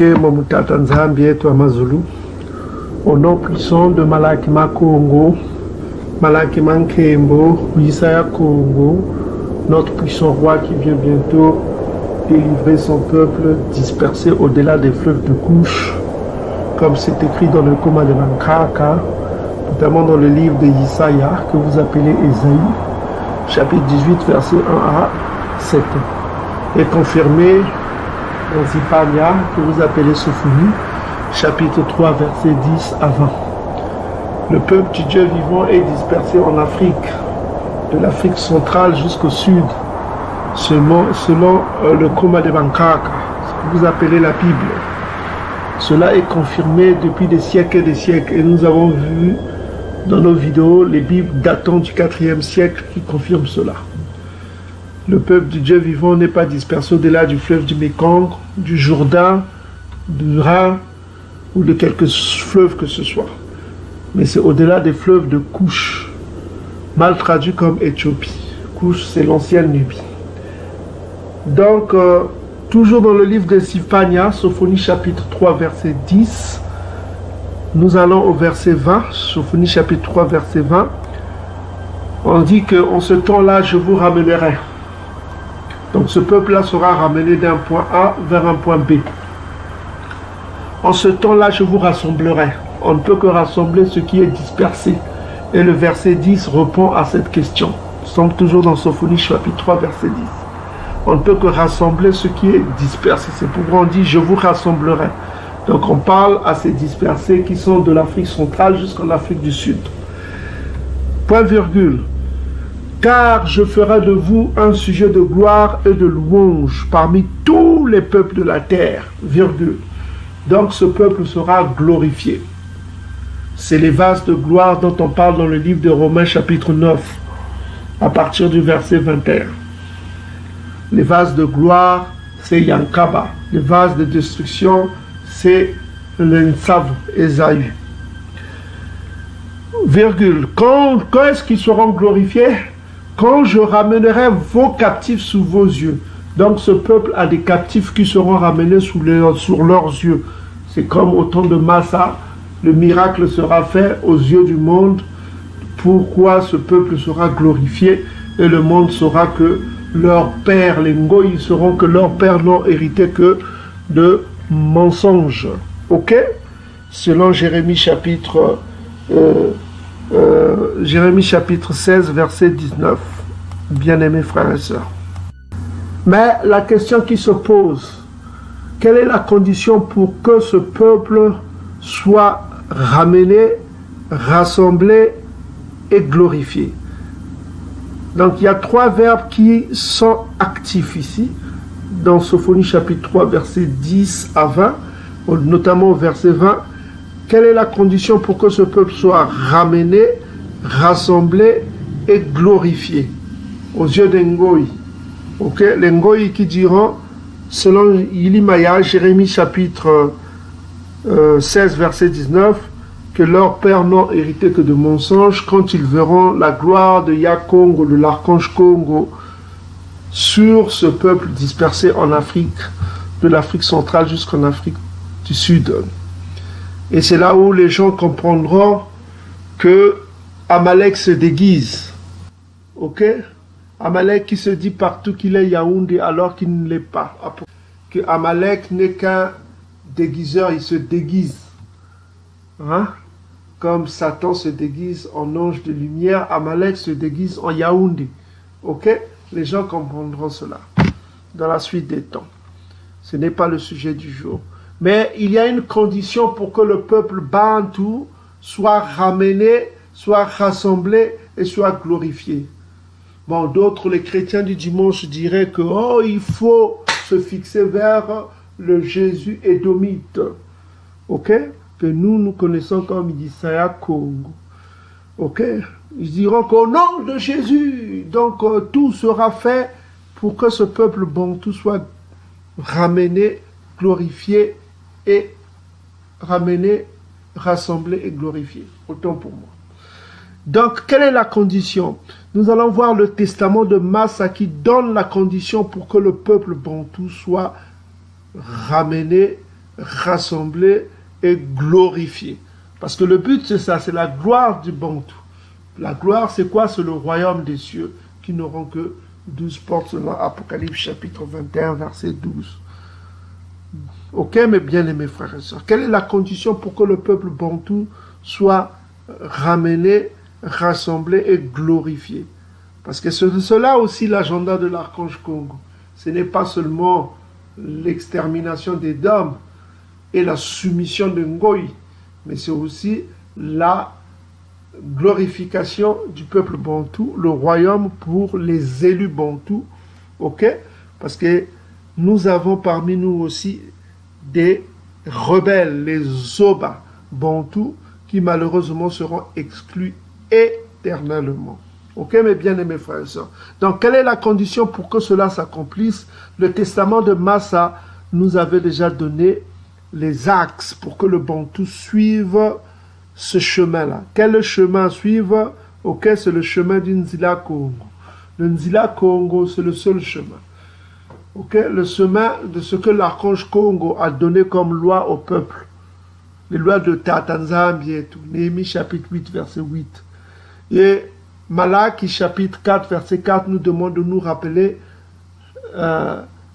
Ke Momutata Nzambi yetu Amazulu, au nom puissant de Malakima Congo, Malakima Nkembo, Isaya Congo, notre puissant roi qui vient bientôt délivrer son peuple dispersé au-delà des fleuves de couche, comme c'est écrit dans le Koma de Mankaka, notamment dans le livre de Isaya, que vous appelez Ésaïe, chapitre 18, verset 1 à 7, et confirmé dans Zipania, que vous appelez Sophonie, chapitre 3, verset 10 à 20. Le peuple du Dieu vivant est dispersé en Afrique, de l'Afrique centrale jusqu'au sud, selon le Koma de Bankaka, ce que vous appelez la Bible. Cela est confirmé depuis des siècles et des siècles, et nous avons vu dans nos vidéos les Bibles datant du 4e siècle qui confirment cela. Le peuple du Dieu vivant n'est pas dispersé au-delà du fleuve du Mékong, du Jourdain, du Rhin ou de quelques fleuves que ce soit. Mais c'est au-delà des fleuves de Couche, mal traduit comme Éthiopie. Couche, c'est l'ancienne Nubie. Donc, toujours dans le livre de Sifania, Sophonie chapitre 3, verset 10, nous allons au verset 20, Sophonie chapitre 3, verset 20. On dit qu'en ce temps-là, je vous ramènerai. Donc ce peuple-là sera ramené d'un point A vers un point B. En ce temps-là, je vous rassemblerai. On ne peut que rassembler ce qui est dispersé. Et le verset 10 répond à cette question. Nous sommes toujours dans Sophonie chapitre 3, verset 10. On ne peut que rassembler ce qui est dispersé. C'est pourquoi on dit « je vous rassemblerai ». Donc on parle à ces dispersés qui sont de l'Afrique centrale jusqu'en Afrique du Sud. Point virgule. Car je ferai de vous un sujet de gloire et de louange parmi tous les peuples de la terre, virgule. Donc ce peuple sera glorifié. C'est les vases de gloire dont on parle dans le livre de Romains chapitre 9, à partir du verset 21. Les vases de gloire, c'est Yankaba. Les vases de destruction, c'est l'Ensav, Ésaü. Virgule. Quand est-ce qu'ils seront glorifiés? Quand je ramènerai vos captifs sous vos yeux. Donc ce peuple a des captifs qui seront ramenés sur leurs yeux. C'est comme au temps de Massa, le miracle sera fait aux yeux du monde. Pourquoi ce peuple sera glorifié et le monde saura que leurs pères, les Ngoï, sauront que leurs pères n'ont hérité que de mensonges. Ok? Selon Jérémie chapitre 16, verset 19. Bien-aimés frères et sœurs. Mais la question qui se pose, quelle est la condition pour que ce peuple soit ramené, rassemblé et glorifié? Donc il y a 3 verbes qui sont actifs ici, dans Sophonie chapitre 3, verset 10 à 20, notamment au verset 20. Quelle est la condition pour que ce peuple soit ramené, rassemblé et glorifié aux yeux des Ngoï? Ok, les Ngoï qui diront, selon Ilimaya, Jérémie chapitre 16, verset 19, que leurs pères n'ont hérité que de mensonges quand ils verront la gloire de Yakongo, de l'archange Congo, sur ce peuple dispersé en Afrique, de l'Afrique centrale jusqu'en Afrique du Sud. Et c'est là où les gens comprendront que Amalek se déguise. Ok? Amalek qui se dit partout qu'il est Yaoundé alors qu'il ne l'est pas. Que Amalek n'est qu'un déguiseur, il se déguise. Hein? Comme Satan se déguise en ange de lumière, Amalek se déguise en Yaoundé. Ok? Les gens comprendront cela dans la suite des temps. Ce n'est pas le sujet du jour. Mais il y a une condition pour que le peuple bantou soit ramené, soit rassemblé et soit glorifié. Bon, d'autres, les chrétiens du dimanche, diraient que il faut se fixer vers le Jésus édomite. Ok? Que nous connaissons comme Isaya Congo. Ok? Ils diront qu'au nom de Jésus, donc tout sera fait pour que ce peuple bantou soit ramené, glorifié et ramené, rassemblé et glorifié. Autant pour moi. Donc, quelle est la condition? Nous allons voir le testament de Massa qui donne la condition pour que le peuple bantou soit ramené, rassembler et glorifier. Parce que le but, c'est ça, c'est la gloire du Bantou. La gloire, c'est quoi? C'est le royaume des cieux, qui n'auront que 12 portes selon Apocalypse chapitre 21, verset 12. Ok, mes bien-aimés frères et sœurs, quelle est la condition pour que le peuple Bantou soit ramené, rassemblé et glorifié? Parce que c'est cela aussi l'agenda de l'archange Congo. Ce n'est pas seulement l'extermination des Dom et la soumission de Ngoï, mais c'est aussi la glorification du peuple Bantou, le royaume pour les élus Bantou, ok? Parce que nous avons parmi nous aussi des rebelles, les Zoba Bantou, qui malheureusement seront exclus éternellement. Ok, mes bien-aimés frères et sœurs. Donc, quelle est la condition pour que cela s'accomplisse? Le testament de Massa nous avait déjà donné les axes pour que le Bantou suive ce chemin-là. Quel chemin suivre? Ok, c'est le chemin du Nzila Congo. Le Nzila Congo, c'est le seul chemin. Ok, le chemin de ce que l'archange Congo a donné comme loi au peuple. Les lois de Tatanzambi et tout. Néhémie chapitre 8, verset 8. Et Malaki chapitre 4, verset 4 nous demande de nous rappeler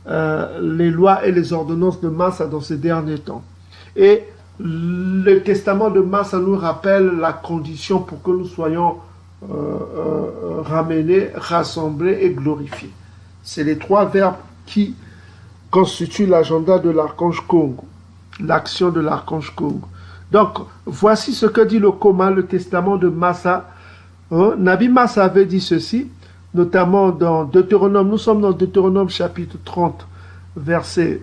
les lois et les ordonnances de Massa dans ces derniers temps. Et le testament de Massa nous rappelle la condition pour que nous soyons ramenés, rassemblés et glorifiés. C'est les trois verbes qui constituent l'agenda de l'archange Congo, l'action de l'archange Congo. Donc, voici ce que dit le commun, le testament de Massa. Nabi Massa avait dit ceci, notamment dans Deutéronome. Nous sommes dans Deutéronome chapitre 30, versets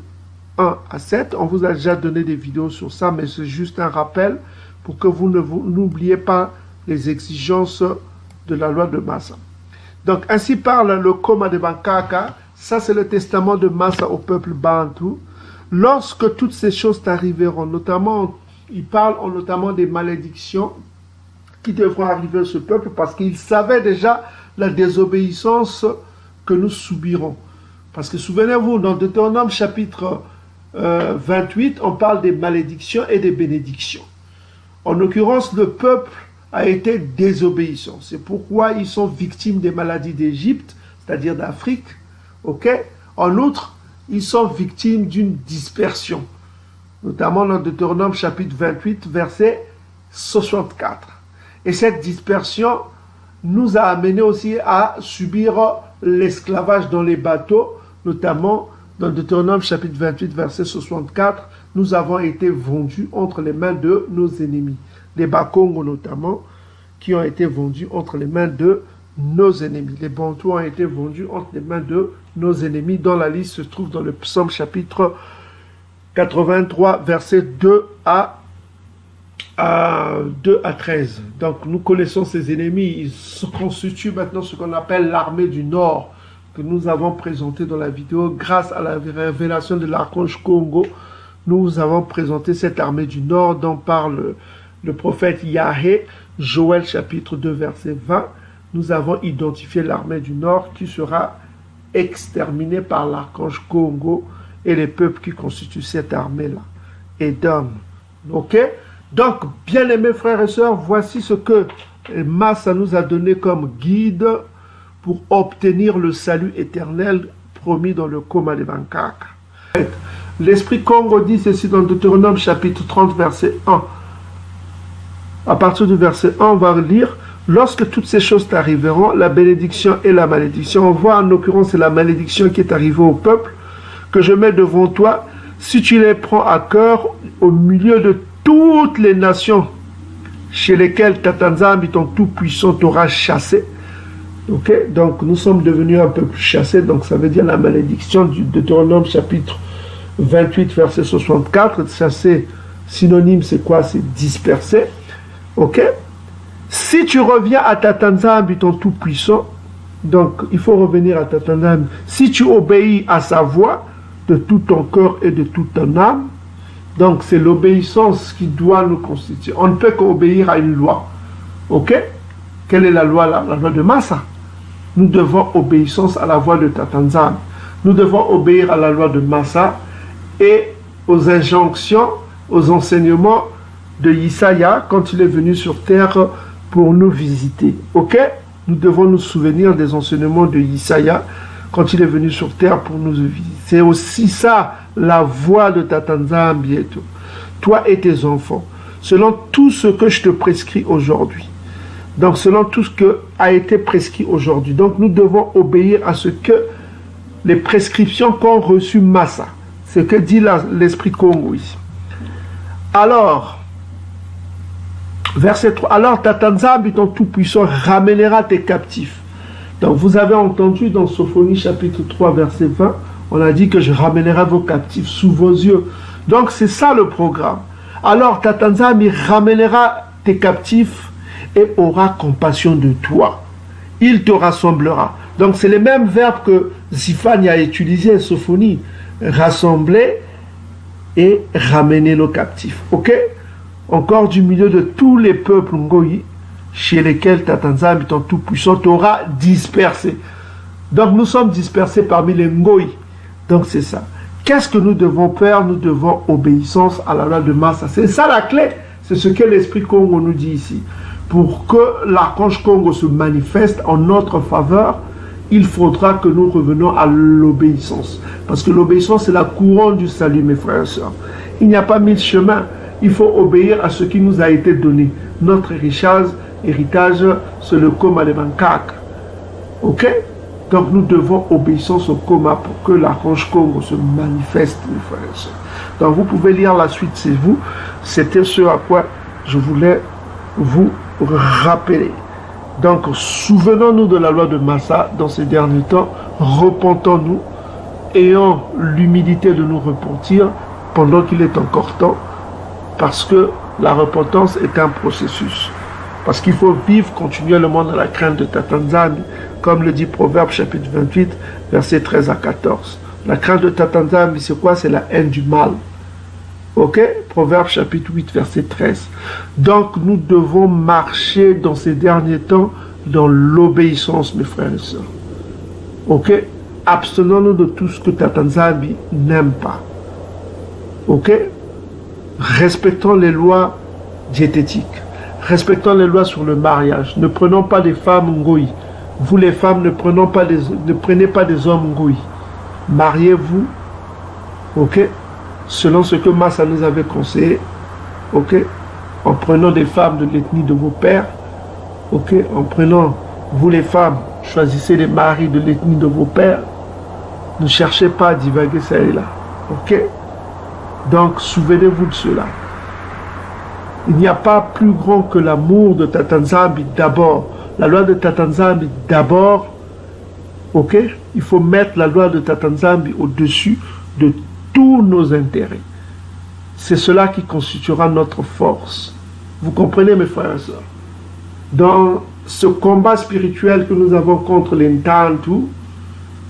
1 à 7. On vous a déjà donné des vidéos sur ça, mais c'est juste un rappel pour que vous n'oubliez pas les exigences de la loi de Massa. Donc, ainsi parle le Koma de Bankaka. Ça, c'est le testament de Massa au peuple Bantou. Lorsque toutes ces choses t'arriveront, notamment, il parle notamment des malédictions qui devront arriver à ce peuple parce qu'il savait déjà la désobéissance que nous subirons. Parce que souvenez-vous, dans Deutéronome chapitre 28, on parle des malédictions et des bénédictions. En l'occurrence, le peuple a été désobéissant. C'est pourquoi ils sont victimes des maladies d'Égypte, c'est-à-dire d'Afrique. Ok? En outre, ils sont victimes d'une dispersion, notamment dans Deutéronome chapitre 28, verset 64. Et cette dispersion nous a amené aussi à subir l'esclavage dans les bateaux, notamment dans Deutéronome chapitre 28, verset 64, nous avons été vendus entre les mains de nos ennemis. Les Bakongo notamment, qui ont été vendus entre les mains de nos ennemis. Les Bantous ont été vendus entre les mains de nos ennemis, dont la liste se trouve dans le psaume chapitre 83, verset 2 à 13. Donc nous connaissons ces ennemis. Ils se constituent maintenant ce qu'on appelle l'armée du Nord, que nous avons présenté dans la vidéo. Grâce à la révélation de l'archange Congo, nous avons présenté cette armée du Nord dont parle le prophète Yahé, Joël chapitre 2 verset 20. Nous avons identifié l'armée du Nord qui sera exterminée par l'archange Congo et les peuples qui constituent cette armée-là. Édom. Ok? Donc, bien-aimés frères et sœurs, voici ce que Massa nous a donné comme guide pour obtenir le salut éternel promis dans le Koma de Bankaka. L'Esprit Congo dit ceci dans Deutéronome chapitre 30, verset 1. À partir du verset 1, on va lire « Lorsque toutes ces choses t'arriveront, la bénédiction et la malédiction. » On voit en l'occurrence c'est la malédiction qui est arrivée au peuple que je mets devant toi. Si tu les prends à cœur au milieu de toutes les nations chez lesquelles Tatanzambi, ton tout-puissant, t'aura chassé. Ok, donc nous sommes devenus un peuple chassé, donc ça veut dire la malédiction du Deutéronome chapitre 28, verset 64. Chassé, synonyme, c'est quoi? C'est dispersé. Ok, si tu reviens à Tatanzambi, ton tout-puissant, donc il faut revenir à Tatanzambi. Si tu obéis à sa voix de tout ton cœur et de toute ton âme, donc c'est l'obéissance qui doit nous constituer. On ne peut qu'obéir à une loi. Ok? Quelle est la loi là? La loi de Massa. Nous devons obéissance à la voix de Tatanzambi. Nous devons obéir à la loi de Massa et aux injonctions, aux enseignements de Isaïa quand il est venu sur terre pour nous visiter. Ok? Nous devons nous souvenir des enseignements de Isaïa quand il est venu sur terre pour nous visiter. C'est aussi ça, la voix de Tata Nzambi et tout. Toi et tes enfants, selon tout ce que je te prescris aujourd'hui. Donc, selon tout ce qui a été prescrit aujourd'hui. Donc, nous devons obéir à ce que les prescriptions qu'ont reçu Massa. Ce que dit l'Esprit Congo ici. Alors, verset 3. Alors, Tata Nzambi, ton Tout-Puissant, ramènera tes captifs. Donc, vous avez entendu dans Sophonie chapitre 3, verset 20, on a dit que je ramènerai vos captifs sous vos yeux. Donc, c'est ça le programme. Alors, Tata Nzambi ramènera tes captifs et aura compassion de toi. Il te rassemblera. Donc, c'est le même verbe que Ziphani a utilisé en Sophonie. Rassembler et ramener nos captifs. Ok? Encore du milieu de tous les peuples Ngoyi, chez lesquels Tata Nzambi, ton Tout-Puissant, t'aura dispersé. Donc, nous sommes dispersés parmi les Ngoyi. Donc, c'est ça. Qu'est-ce que nous devons faire? Nous devons obéissance à la loi de Massa. C'est ça la clé. C'est ce que l'Esprit Congo nous dit ici. Pour que l'archange Congo se manifeste en notre faveur, il faudra que nous revenions à l'obéissance. Parce que l'obéissance, c'est la couronne du salut, mes frères et sœurs. Il n'y a pas mille chemins. Il faut obéir à ce qui nous a été donné. Notre héritage, c'est le coma de Bangkok. Ok? Donc nous devons obéissance au coma pour que l'archange Congo se manifeste, mes frères et sœurs. Donc vous pouvez lire la suite, c'est vous. C'était ce à quoi je voulais vous rappeler. Donc souvenons-nous de la loi de Massa dans ces derniers temps. Repentons-nous. Ayons l'humilité de nous repentir pendant qu'il est encore temps. Parce que la repentance est un processus. Parce qu'il faut vivre continuellement dans la crainte de Tata Nzambi, comme le dit Proverbe chapitre 28, versets 13 à 14. La crainte de Tata Nzambi, c'est quoi? C'est la haine du mal. Ok? Proverbe chapitre 8, verset 13. Donc, nous devons marcher dans ces derniers temps dans l'obéissance, mes frères et sœurs. Ok? Abstenons-nous de tout ce que Tata Nzambi n'aime pas. Ok? Respectons les lois diététiques. Respectons les lois sur le mariage. Ne prenons pas des femmes Ngoyi. Vous les femmes, ne prenez pas des hommes Ngoyi. Mariez-vous, ok, selon ce que Massa nous avait conseillé, ok, en prenant des femmes de l'ethnie de vos pères, ok, en prenant, vous les femmes, choisissez les maris de l'ethnie de vos pères. Ne cherchez pas à divaguer ça et là, ok. Donc, souvenez-vous de cela. Il n'y a pas plus grand que l'amour de Tata Nzambi d'abord. La loi de Tata Nzambi d'abord. Ok? Il faut mettre la loi de Tata Nzambi au-dessus de tous nos intérêts. C'est cela qui constituera notre force. Vous comprenez, mes frères et sœurs? Dans ce combat spirituel que nous avons contre les Ntantu,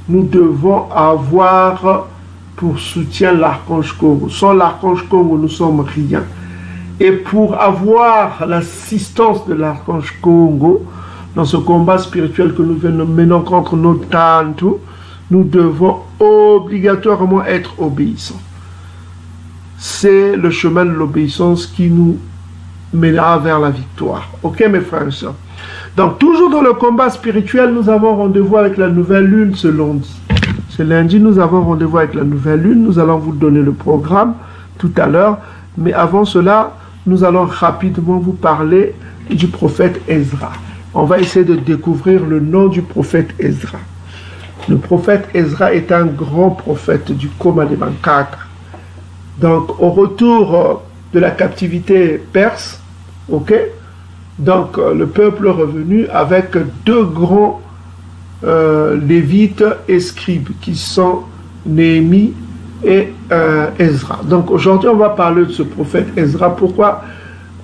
nous devons avoir pour soutien l'archange Congo. Sans l'archange Congo, nous sommes rien. Et pour avoir l'assistance de l'archange Congo dans ce combat spirituel que nous menons contre nos Ntantu, nous devons obligatoirement être obéissants. C'est le chemin de l'obéissance qui nous mènera vers la victoire. Ok, mes frères et sœurs? Donc, toujours dans le combat spirituel, nous avons rendez-vous avec la nouvelle lune ce lundi. Ce lundi, nous avons rendez-vous avec la nouvelle lune. Nous allons vous donner le programme tout à l'heure. Mais avant cela, nous allons rapidement vous parler du prophète Ezra. On va essayer de découvrir le nom du prophète Ezra. Le prophète Ezra est un grand prophète du coma de Bangkok. Donc, au retour de la captivité perse, ok, donc le peuple est revenu avec deux grands lévites et scribes qui sont Néhémie et Ezra. Donc aujourd'hui on va parler de ce prophète Ezra. Pourquoi?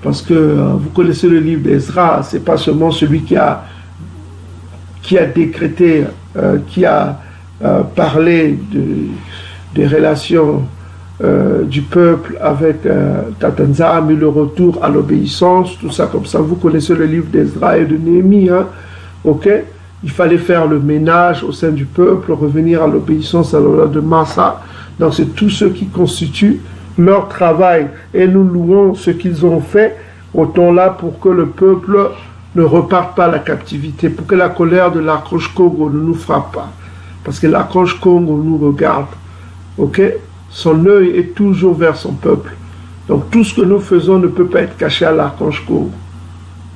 Parce que vous connaissez le livre d'Ezra, c'est pas seulement celui qui a décrété, qui a parlé des relations du peuple avec Tata Nzambi, le retour à l'obéissance, tout ça comme ça. Vous connaissez le livre d'Ezra et de Néhémie, hein? Ok? Il fallait faire le ménage au sein du peuple, revenir à l'obéissance à la loi de Massa. Donc c'est tout ce qui constitue leur travail et nous louons ce qu'ils ont fait, autant-là pour que le peuple ne reparte pas à la captivité, pour que la colère de l'archange Congo ne nous frappe pas. Parce que l'archange Congo nous regarde. Ok? Son œil est toujours vers son peuple. Donc tout ce que nous faisons ne peut pas être caché à l'archange Congo.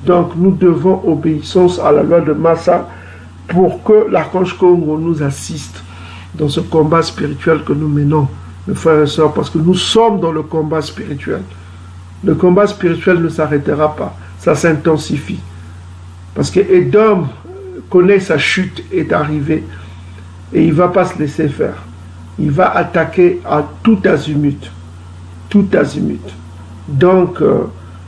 Donc nous devons obéissance à la loi de Massa pour que l'archange Congo nous assiste dans ce combat spirituel que nous menons, mes frères et sœurs, parce que nous sommes dans le combat spirituel. Le combat spirituel ne s'arrêtera pas, ça s'intensifie. Parce que Édom connaît sa chute, est arrivé, et il ne va pas se laisser faire. Il va attaquer à tout azimut. Tout azimut. Donc,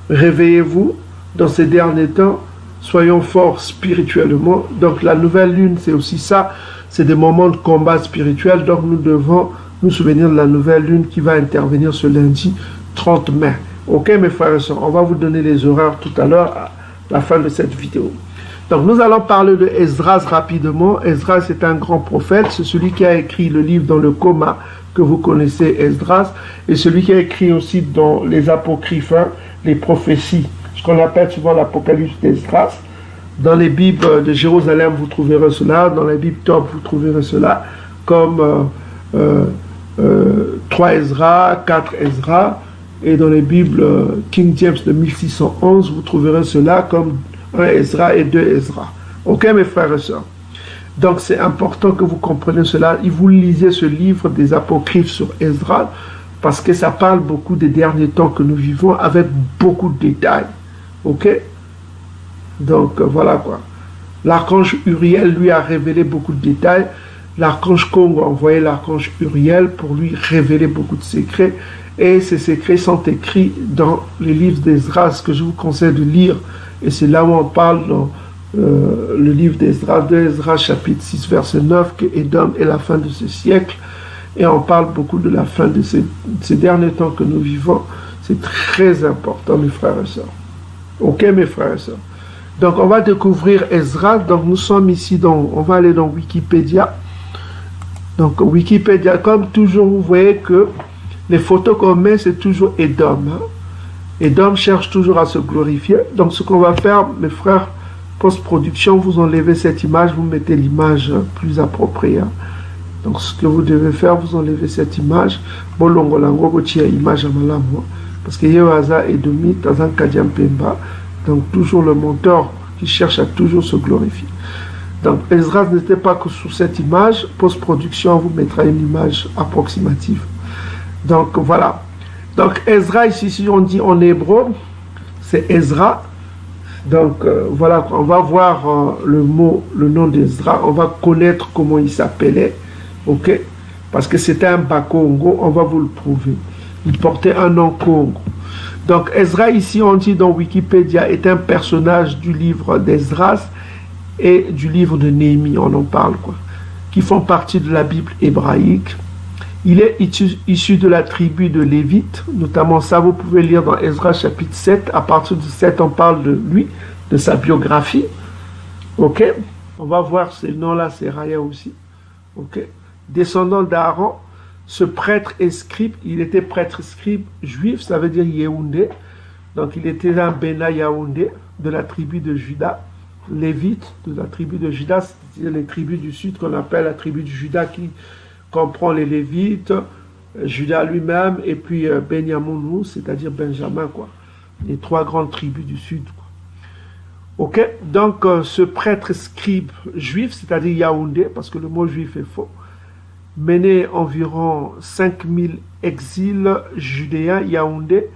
réveillez-vous dans ces derniers temps, soyons forts spirituellement. Donc, la nouvelle lune, c'est aussi ça, c'est des moments de combat spirituel. Donc, nous devons nous souvenir de la nouvelle lune qui va intervenir ce lundi 30 mai. Ok, mes frères et sœurs, on va vous donner les horaires tout à l'heure, à la fin de cette vidéo. Donc, nous allons parler de Esdras rapidement. Esdras est un grand prophète. C'est celui qui a écrit le livre dans le coma que vous connaissez, Esdras. Et celui qui a écrit aussi dans les apocryphes, les prophéties, ce qu'on appelle souvent l'Apocalypse d'Esdras. Dans les Bibles de Jérusalem, vous trouverez cela. Dans les Bibles Top, vous trouverez cela. Comme 3 Ezra, 4 Ezra. Et dans les Bibles King James de 1611, vous trouverez cela comme 1 Ezra et 2 Ezra. Ok, mes frères et sœurs? Donc, c'est important que vous compreniez cela. Et vous lisez ce livre des apocryphes sur Esdras parce que ça parle beaucoup des derniers temps que nous vivons avec beaucoup de détails. Ok? Donc, voilà quoi. L'archange Uriel lui a révélé beaucoup de détails. L'archange Congo a envoyé l'archange Uriel pour lui révéler beaucoup de secrets. Et ces secrets sont écrits dans les livres d'Esdras que je vous conseille de lire. Et c'est là où on parle dans le livre d'Esdras, chapitre 6, verset 9, que Édom est la fin de ce siècle. Et on parle beaucoup de la fin de ces derniers temps que nous vivons. C'est très important, mes frères et sœurs. Ok, mes frères et sœurs. Donc, on va découvrir Esdras. Donc, nous sommes ici, on va aller dans Wikipédia. Donc, Wikipédia, comme toujours, vous voyez que les photos qu'on met, c'est toujours Édom. Édom cherche toujours à se glorifier. Donc, ce qu'on va faire, mes frères, post-production, vous enlevez cette image, vous mettez l'image plus appropriée. Donc, ce que vous devez faire, vous enlevez cette image. Image à malamu. Parce qu'il y a un Édomite, un Kadiam Pemba. Donc, toujours le mentor qui cherche à toujours se glorifier. Donc, Esdras n'était pas que sous cette image. Post-production, on vous mettra une image approximative. Donc, voilà. Donc, Ezra, ici, si on dit en hébreu, c'est Ezra. Donc, voilà, on va voir le nom d'Ezra. On va connaître comment il s'appelait. Ok? Parce que c'était un Bakongo, on va vous le prouver. Il portait un nom Congo. Donc, Ezra, ici, on dit dans Wikipédia, est un personnage du livre d'Esdras et du livre de Néhémie, on en parle, quoi, qui font partie de la Bible hébraïque. Il est issu de la tribu de Lévite, notamment ça, vous pouvez lire dans Esdras chapitre 7. À partir de 7, on parle de lui, de sa biographie. Ok? On va voir ces noms-là, c'est Raya aussi. Ok? Descendant d'Aaron, ce prêtre et scribe, il était prêtre scribe juif, ça veut dire Yehoundé. Donc il était un Bena Yaoundé de la tribu de Juda. Lévite de la tribu de Juda, c'est-à-dire les tribus du sud qu'on appelle la tribu de Juda qui comprend les Lévites, Juda lui-même, et puis Benyamin, c'est-à-dire Benjamin, quoi. Les 3 grandes tribus du sud, quoi. Ok, donc ce prêtre scribe juif, c'est-à-dire Yaoundé, parce que le mot juif est faux, menait environ 5000 exils judéens Yaoundé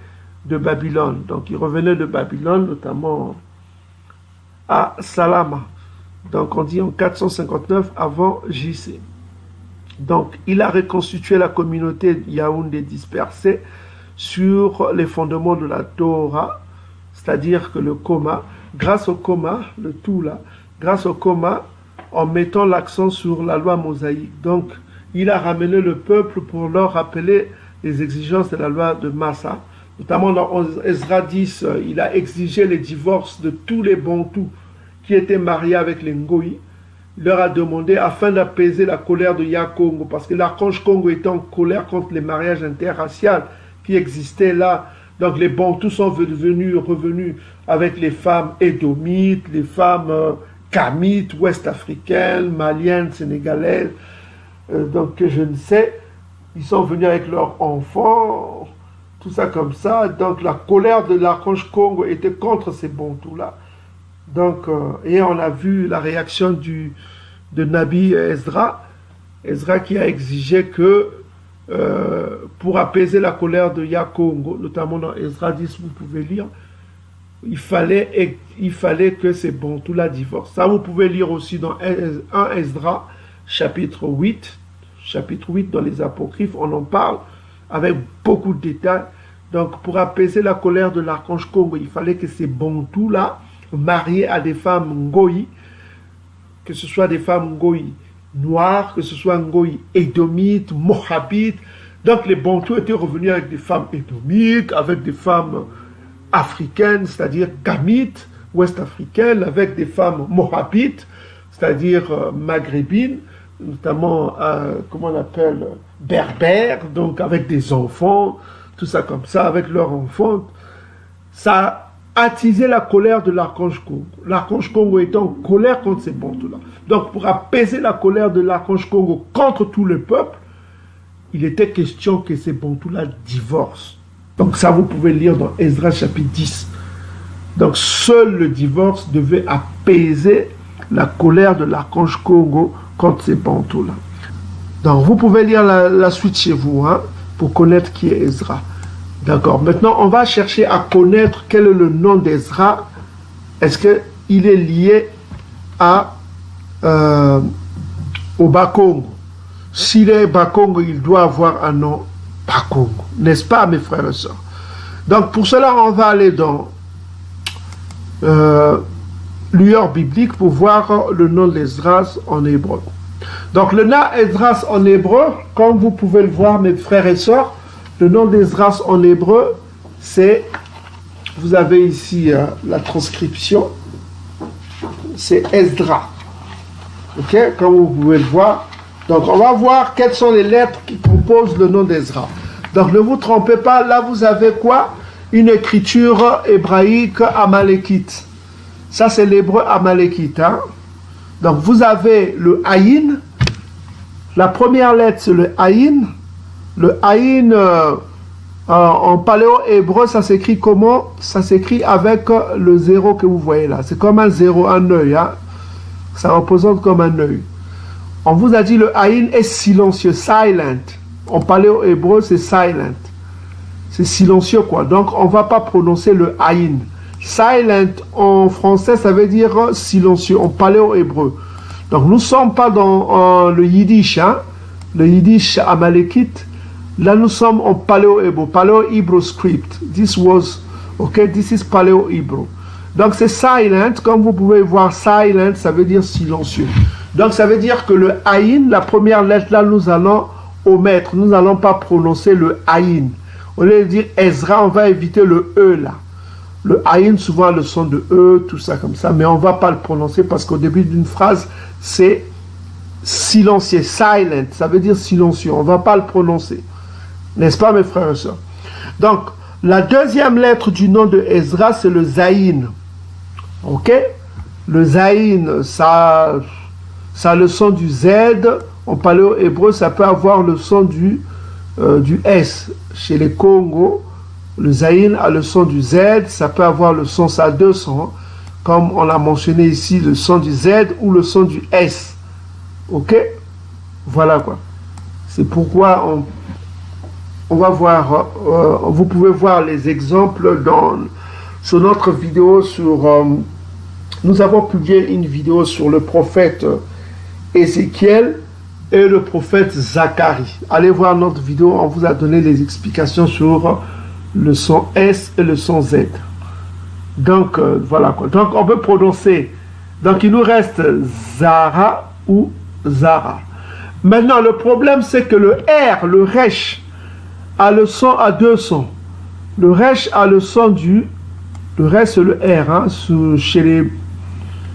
de Babylone. Donc il revenait de Babylone, notamment à Salama. Donc on dit en 459 avant JC. Donc, il a reconstitué la communauté Yaoundé dispersée sur les fondements de la Torah, c'est-à-dire que le coma, grâce au coma, le tout là, grâce au coma, en mettant l'accent sur la loi mosaïque. Donc, il a ramené le peuple pour leur rappeler les exigences de la loi de Massa. Notamment dans Ezra 10, il a exigé les divorces de tous les Bantous qui étaient mariés avec les Ngoï. Il leur a demandé afin d'apaiser la colère de Yakongo, parce que l'archange Congo était en colère contre les mariages interraciaux qui existaient là. Donc les Bantous sont revenus avec les femmes édomites, les femmes kamites, ouest-africaines, maliennes, sénégalaises, donc je ne sais, ils sont venus avec leurs enfants, tout ça comme ça. Donc la colère de l'archange Congo était contre ces Bantous-là. Donc, et on a vu la réaction de Nabi Ezra qui a exigé que pour apaiser la colère de Yakongo, notamment dans Ezra 10, vous pouvez lire, il fallait que ces Bantous-là divorcent. Ça, vous pouvez lire aussi dans 1 Ezra, chapitre 8 dans les Apocryphes, on en parle avec beaucoup de détails. Donc, pour apaiser la colère de l'archange Congo, il fallait que ces Bantous-là, mariés à des femmes Ngoï, que ce soit des femmes Ngoï noires, que ce soit Ngoï édomites, mohabites. Donc, les Bantous étaient revenus avec des femmes édomites, avec des femmes africaines, c'est-à-dire kamites, ouest-africaines, avec des femmes mohabites, c'est-à-dire maghrébines, notamment, comment on appelle, berbères, donc avec des enfants, tout ça comme ça, avec leurs enfants. Ça a attisé la colère de l'archange Congo. L'archange Congo était en colère contre ces Bantous-là. Donc, pour apaiser la colère de l'archange Congo contre tout le peuple, il était question que ces Bantous-là divorcent. Donc ça, vous pouvez lire dans Ezra chapitre 10. Donc seul le divorce devait apaiser la colère de l'archange Congo contre ces Bantous-là. Donc vous pouvez lire la suite chez vous, hein, pour connaître qui est Ezra. D'accord. Maintenant, on va chercher à connaître quel est le nom d'Ezra. Est-ce qu'il est lié au Bakongo? S'il est Bakongo, il doit avoir un nom Bakongo. N'est-ce pas, mes frères et sœurs? Donc, pour cela, on va aller dans lueur biblique pour voir le nom d'Esdras en hébreu. Donc, le nom Esdras en hébreu, comme vous pouvez le voir, mes frères et sœurs, le nom d'Esdras en hébreu, c'est, vous avez ici la transcription, c'est Esdra. Ok, comme vous pouvez le voir. Donc, on va voir quelles sont les lettres qui composent le nom d'Ezra. Donc, ne vous trompez pas, là, vous avez quoi? Une écriture hébraïque amalekite. Ça, c'est l'hébreu amalekite. Hein? Donc, vous avez le Aïn. La première lettre, c'est le Aïn. Le Aïn, en paléo-hébreu, ça s'écrit comment? Ça s'écrit avec le zéro que vous voyez là. C'est comme un zéro, un œil. Hein? Ça représente comme un œil. On vous a dit le Aïn est silencieux, silent. En paléo-hébreu, c'est silent. C'est silencieux, quoi. Donc, on ne va pas prononcer le Aïn. Silent, en français, ça veut dire silencieux, en paléo-hébreu. Donc, nous ne sommes pas dans le yiddish, hein? Le yiddish amalekite. Là, nous sommes en paléo-hébreu, paléo-hébreu script. This is paléo-hébreu. Donc, c'est silent. Comme vous pouvez voir, silent, ça veut dire silencieux. Donc, ça veut dire que le Aïn, la première lettre, là, nous allons omettre. Nous n'allons pas prononcer le Aïn. Au lieu de dire Ezra, on va éviter le E, là. Le Aïn, souvent, a le son de E, tout ça comme ça. Mais on ne va pas le prononcer parce qu'au début d'une phrase, c'est silencieux, silent. Ça veut dire silencieux. On ne va pas le prononcer. N'est-ce pas, mes frères et sœurs? Donc, la deuxième lettre du nom de Ezra, c'est le Zaïn. Ok? Le Zaïn, ça a le son du Z. En paléo-hébreu, ça peut avoir le son du S. Chez les Congo, le Zaïn a le son du Z. Ça peut avoir le son, ça a deux sons. Comme on l'a mentionné ici, le son du Z ou le son du S. Ok? Voilà quoi. C'est pourquoi on va voir, vous pouvez voir les exemples sur notre vidéo nous avons publié une vidéo sur le prophète Ézéchiel et le prophète Zacharie. Allez voir notre vidéo, on vous a donné les explications sur le son S et le son Z. Donc, voilà quoi. Donc, on peut prononcer. Donc, il nous reste Zara ou Zara. Maintenant, le problème, c'est que le R, le Resh, a le son à deux sons. Le Resh a le son le reste c'est le R. Hein,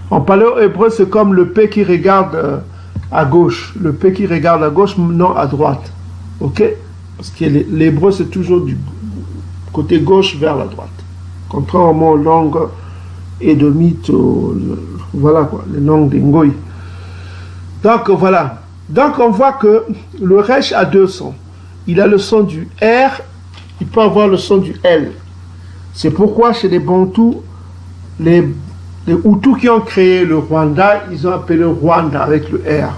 en paléo-hébreu, c'est comme le P qui regarde à gauche. Le P qui regarde à gauche, non à droite. Ok? Parce que l'hébreu, c'est toujours côté gauche vers la droite. Contrairement aux langues édomites, voilà quoi, les langues des Ngoï. Donc voilà. Donc on voit que le resh a deux sons. Il a le son du R, il peut avoir le son du L. C'est pourquoi chez les Bantous, les Hutus qui ont créé le Rwanda, ils ont appelé Rwanda avec le R.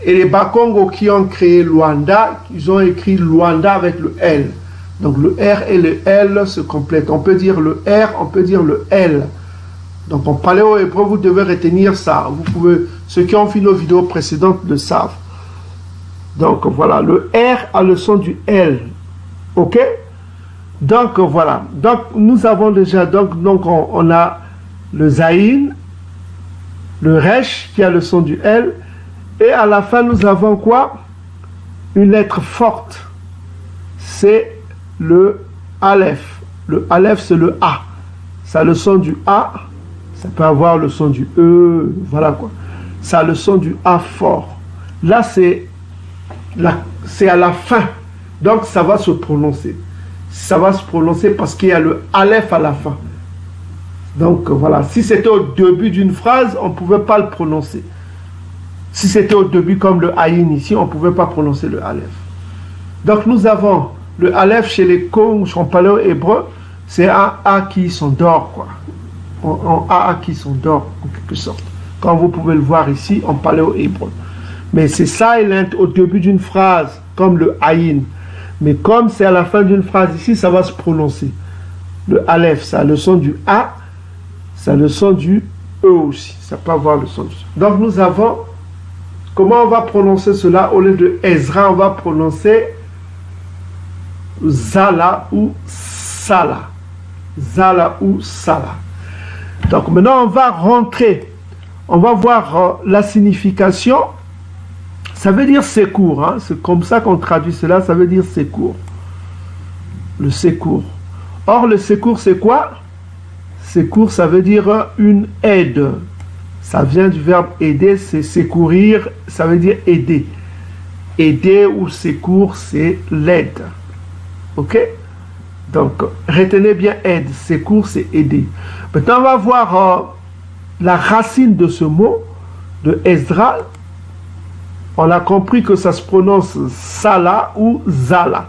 Et les Bakongo qui ont créé Luanda, ils ont écrit Luanda avec le L. Donc le R et le L se complètent. On peut dire le R, on peut dire le L. Donc en paléo-hébreu, vous devez retenir ça. Vous pouvez, ceux qui ont vu nos vidéos précédentes le savent. Donc voilà, le R a le son du L. Ok? Donc voilà. Donc nous avons déjà, donc on a le Zaïn, le Resh qui a le son du L. Et à la fin, nous avons quoi? Une lettre forte. C'est le Aleph. Le Aleph, c'est le A. Ça a le son du A. Ça peut avoir le son du E. Voilà quoi. Ça a le son du A fort. Là, c'est à la fin. Donc, ça va se prononcer. Ça va se prononcer parce qu'il y a le Aleph à la fin. Donc, voilà. Si c'était au début d'une phrase, on ne pouvait pas le prononcer. Si c'était au début comme le Aïn ici, on ne pouvait pas prononcer le Aleph. Donc nous avons le Aleph chez les Kongs en paléo-hébreu, c'est un A qui s'endort, quoi. Un A qui s'endort, en quelque sorte. Comme vous pouvez le voir ici en paléo-hébreu. Mais c'est silent au début d'une phrase, comme le Aïn. Mais comme c'est à la fin d'une phrase ici, ça va se prononcer. Le Aleph, ça a le son du A, ça a le son du E aussi. Ça peut avoir le son du E. Donc nous avons... Comment on va prononcer cela? Au lieu de Ezra, on va prononcer Zala ou Sala. Zala ou Sala. Donc maintenant, on va rentrer. On va voir la signification. Ça veut dire secours. Hein? C'est comme ça qu'on traduit cela. Ça veut dire secours. Le secours. Or, le secours, c'est quoi? Secours, ça veut dire une aide. Ça vient du verbe aider, c'est secourir, ça veut dire aider. Aider ou secours, c'est l'aide. Ok? Donc, retenez bien aide. Secours, c'est aider. Maintenant, on va voir la racine de ce mot, de Esdra. On a compris que ça se prononce Sala ou Zala.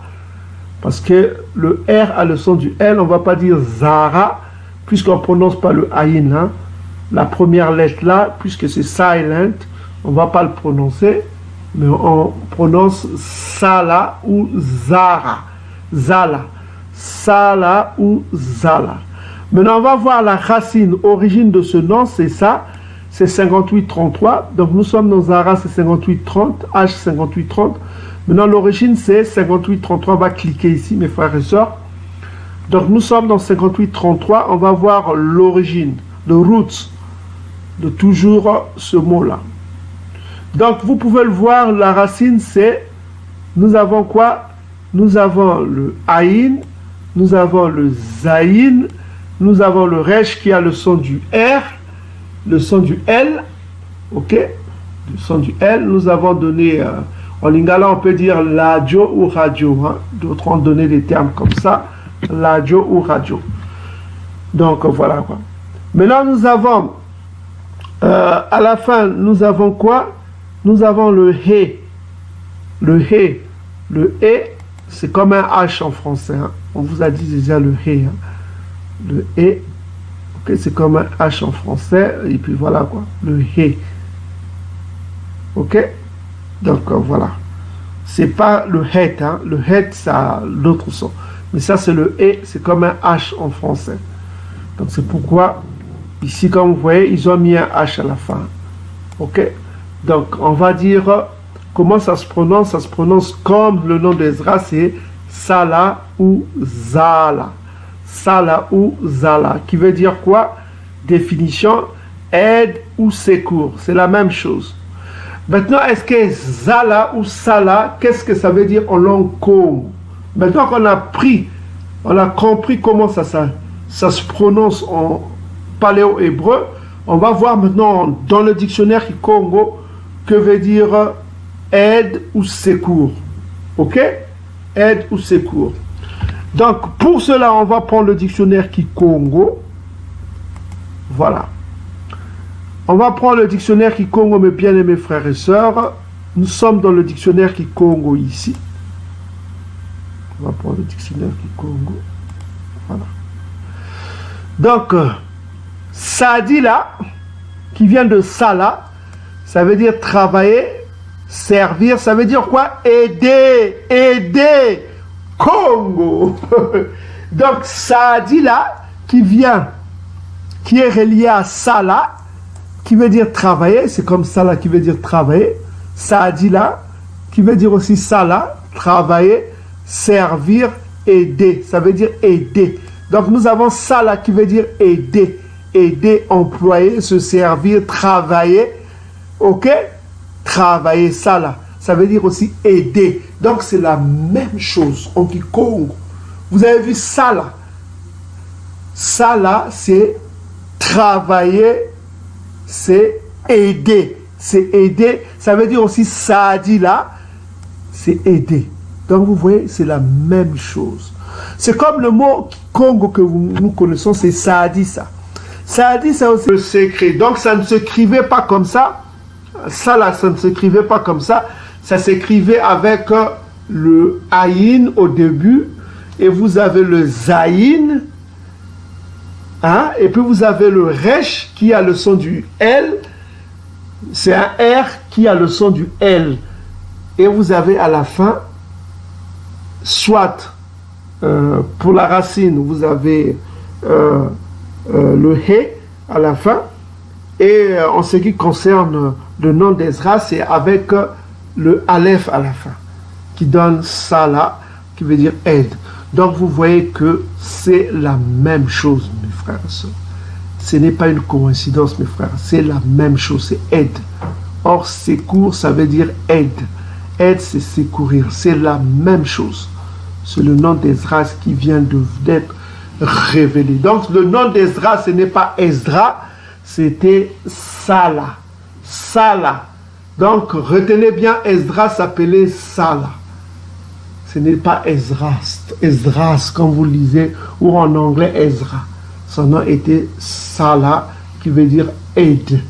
Parce que le R a le son du L, on ne va pas dire Zara, puisqu'on ne prononce pas le Aïn, hein. La première lettre là, puisque c'est silent, on ne va pas le prononcer, mais on prononce Sala ou Zara. Zala. Sala ou Zala. Maintenant, on va voir la racine, origine de ce nom, c'est ça, c'est 5833. Donc nous sommes dans Zara, c'est 5830, H 5830. Maintenant, l'origine, c'est 5833. On va cliquer ici, mes frères et sœurs. Donc nous sommes dans 5833. On va voir l'origine, le roots de toujours ce mot-là. Donc, vous pouvez le voir, la racine, c'est, nous avons quoi? Nous avons le Aïn, nous avons le Zaïn, nous avons le Resh qui a le son du R, le son du L, ok? Le son du L, nous avons donné, en lingala, on peut dire ladio ou radio, hein? D'autres ont donné des termes comme ça, ladio ou radio. Donc, voilà quoi. Maintenant, nous avons à la fin, nous avons quoi? Nous avons le He. Le He. Le He, c'est comme un H en français. Hein. On vous a dit déjà le He. Hein. Le He, okay, c'est comme un H en français. Et puis voilà quoi. Le He. Ok? Donc voilà. C'est pas le Het. Hein. Le Het, ça a l'autre son. Mais ça, c'est le He. C'est comme un H en français. Donc c'est pourquoi... Ici, comme vous voyez, ils ont mis un H à la fin. Ok? Donc, on va dire comment ça se prononce. Ça se prononce comme le nom d'Ezra, c'est Sala ou Zala. Sala ou Zala. Qui veut dire quoi? Définition, aide ou secours. C'est la même chose. Maintenant, est-ce que Zala ou Sala, qu'est-ce que ça veut dire en langue Congo? Maintenant qu'on a compris comment ça se prononce en paléo-hébreu, on va voir maintenant dans le dictionnaire Congo que veut dire aide ou secours. Ok? Aide ou secours. Donc, pour cela, on va prendre le dictionnaire Kikongo. Voilà. On va prendre le dictionnaire Kikongo, mes bien-aimés frères et sœurs. Nous sommes dans le dictionnaire Kikongo ici. On va prendre le dictionnaire Kikongo. Voilà. Donc, Sadi là, qui vient de Sala, ça veut dire travailler, servir. Ça veut dire quoi? Aider, aider. Congo. Donc, Sadi là, qui est relié à Sala, qui veut dire travailler, c'est comme Sala qui veut dire travailler. Sadi là, qui veut dire aussi Sala, travailler, servir, aider. Ça veut dire aider. Donc, nous avons Sala qui veut dire aider. Aider, employer, se servir, travailler. Ok? Travailler, Sala. Ça veut dire aussi aider. Donc, c'est la même chose en Kikongo. Vous avez vu Sala. Sala, c'est travailler, c'est aider. C'est aider. Ça veut dire aussi Sadi là, c'est aider. Donc, vous voyez, c'est la même chose. C'est comme le mot Kikongo que nous connaissons, c'est Sadi ça. Sadi, ça aussi le secret. Donc, ça ne s'écrivait pas comme ça. Sala, ça ne s'écrivait pas comme ça. Ça s'écrivait avec le Aïn au début, et vous avez le Zaïn, hein, et puis vous avez le Resh qui a le son du L, c'est un R qui a le son du L, et vous avez à la fin, soit pour la racine, vous avez le He à la fin, et en ce qui concerne le nom d'Ezra, c'est avec le Aleph à la fin, qui donne Sala, qui veut dire aide. Donc vous voyez que c'est la même chose, mes frères et sœurs. Ce n'est pas une coïncidence, mes frères, c'est la même chose, c'est aide. Or, secours, ça veut dire aide. Aide, c'est secourir, c'est la même chose. C'est le nom d'Ezra qui vient d'être révélé. Donc le nom d'Ezra, ce n'est pas Ezra, c'était Sala. Sala. Donc, retenez bien, Esdras s'appelait Sala. Ce n'est pas Esdras, comme vous le lisez, ou en anglais Ezra. Son nom était Sala, qui veut dire aide,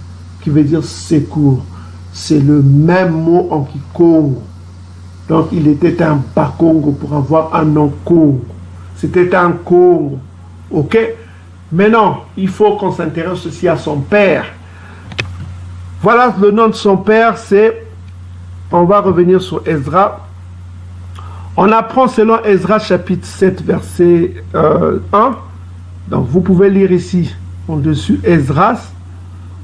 qui veut dire secours. C'est le même mot en Kikongo. Donc, il était un Bakongo pour avoir un nom Congo. C'était un Congo. Ok? Maintenant, il faut qu'on s'intéresse aussi à son père. Voilà le nom de son père, c'est, on va revenir sur Ezra. On apprend selon Ezra chapitre 7 verset 1. Donc vous pouvez lire ici, en dessus, Ezra.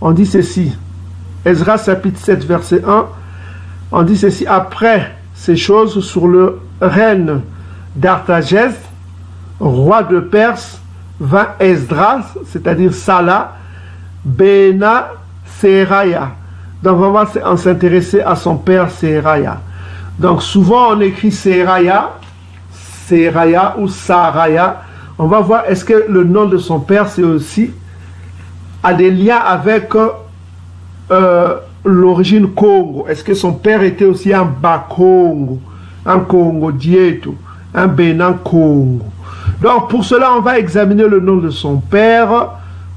On dit ceci. Ezra chapitre 7 verset 1. On dit ceci. Après ces choses, sur le règne d'Artaxerxès, roi de Perse, vint Esdras, c'est-à-dire Sala, Béna, Seraya. Donc on va s'intéresser à son père Seraya. Donc souvent on écrit Seraya ou Saraya. On va voir est-ce que le nom de son père c'est aussi a des liens avec l'origine Congo. Est-ce que son père était aussi un Bakongo, un Congo Dieto, un Bénin Congo. Donc pour cela on va examiner le nom de son père.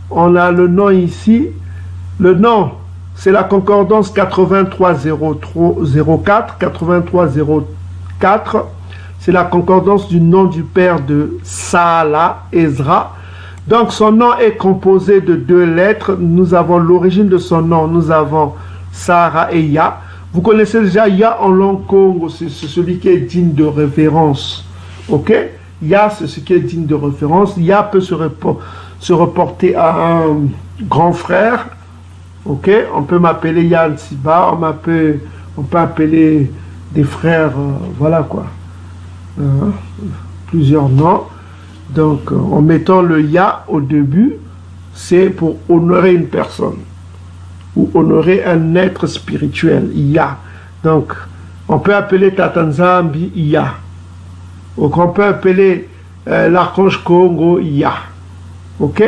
On a le nom ici. Le nom, c'est la concordance 8304. 8304, c'est la concordance du nom du père de Sala, Ezra. Donc son nom est composé de 2 lettres. Nous avons l'origine de son nom, nous avons Sara et Ya. Vous connaissez déjà Ya en langue Congo, c'est celui qui est digne de révérence. Ok? Ya, c'est ce qui est digne de référence. Ya peut se reporter à un grand frère. Ok, on peut m'appeler Yann Siba, on peut appeler des frères, voilà quoi, plusieurs noms. Donc, en mettant le Ya au début, c'est pour honorer une personne ou honorer un être spirituel, Ya. Donc, on peut appeler Tatanzambi Ya. Donc, on peut appeler l'archange Congo Ya. Ok,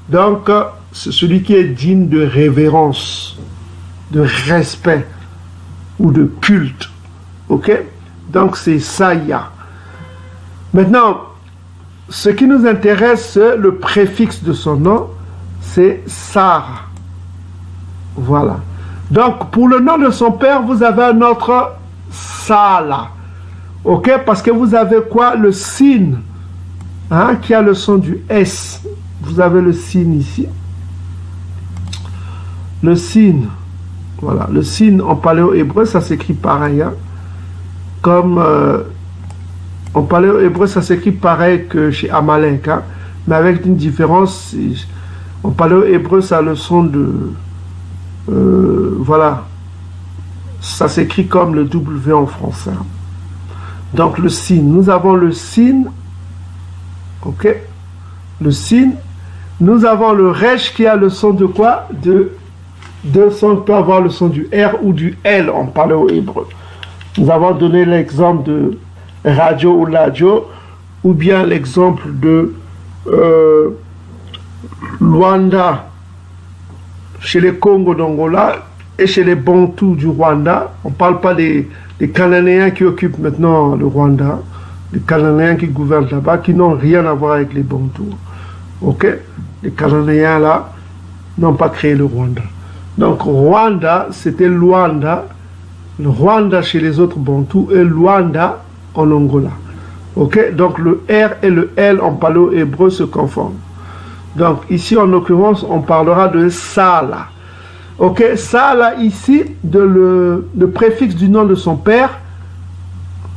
donc c'est celui qui est digne de révérence, de respect ou de culte. Ok? Donc c'est ça, Ya. Maintenant, ce qui nous intéresse, le préfixe de son nom, c'est Sarah. Voilà. Donc, pour le nom de son père, vous avez un autre Sala. Ok? Parce que vous avez quoi? Le sin, hein, qui a le son du S. Vous avez le sin ici. Le sin. Voilà. Le sin en paléo-hébreu, ça s'écrit pareil. Hein? Comme en paléo-hébreu, ça s'écrit pareil que chez Amalek. Hein? Mais avec une différence. En paléo-hébreu, ça a le son de... voilà. Ça s'écrit comme le W en français. Donc le sin. Nous avons le sin. Ok. Le sin. Nous avons le resh qui a le son de quoi? De son, peut avoir le son du R ou du L en paléo-hébreu. Nous avons donné l'exemple de radio ou ladio, ou bien l'exemple de Luanda chez les Congo d'Angola et chez les Bantous du Rwanda. On ne parle pas des Cananéens qui occupent maintenant le Rwanda, les Cananéens qui gouvernent là-bas, qui n'ont rien à voir avec les Bantous. Ok? Les Cananéens là n'ont pas créé le Rwanda. Donc Rwanda, c'était Luanda, le Rwanda chez les autres Bantous et Luanda en Angola. Ok? Donc le R et le L en paléo-hébreu se confondent. Donc ici en l'occurrence on parlera de Sala. Ok, Sala ici, le préfixe du nom de son père.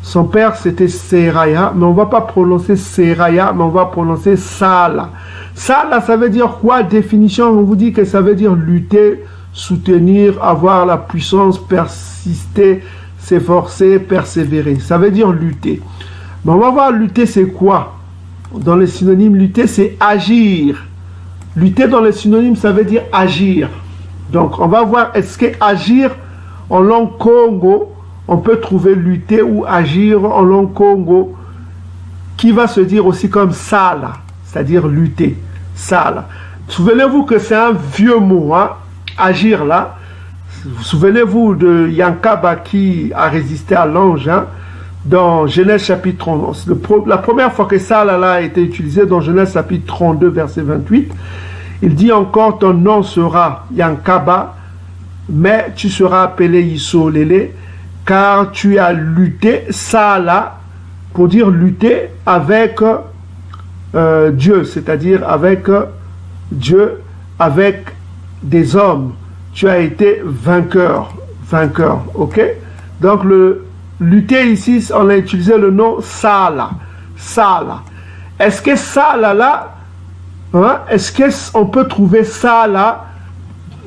Son père c'était Seraya, mais on ne va pas prononcer Seraya, mais on va prononcer Sala. Sala, ça veut dire quoi? Définition, on vous dit que ça veut dire lutter, soutenir, avoir la puissance, persister, s'efforcer, persévérer. Ça veut dire lutter. Mais on va voir lutter c'est quoi? Dans les synonymes, lutter c'est agir. Lutter dans les synonymes, ça veut dire agir. Donc on va voir, est-ce que agir en langue Congo, on peut trouver lutter ou agir en langue Congo, qui va se dire aussi comme Sala, c'est-à-dire lutter. Sala. Souvenez-vous que c'est un vieux mot, hein, agir là. Souvenez-vous de Yankaba qui a résisté à l'ange, hein, dans Genèse chapitre 30. La première fois que Sala là a été utilisé dans Genèse chapitre 32, verset 28, il dit encore, ton nom sera Yankaba, mais tu seras appelé Isolélé, car tu as lutté, Sala, pour dire lutter avec Dieu, c'est-à-dire avec Dieu, avec des hommes. Tu as été vainqueur, ok? Donc le lutter ici, on a utilisé le nom Sala, Sala. Est-ce que Sala là, hein, est-ce qu'on peut trouver Sala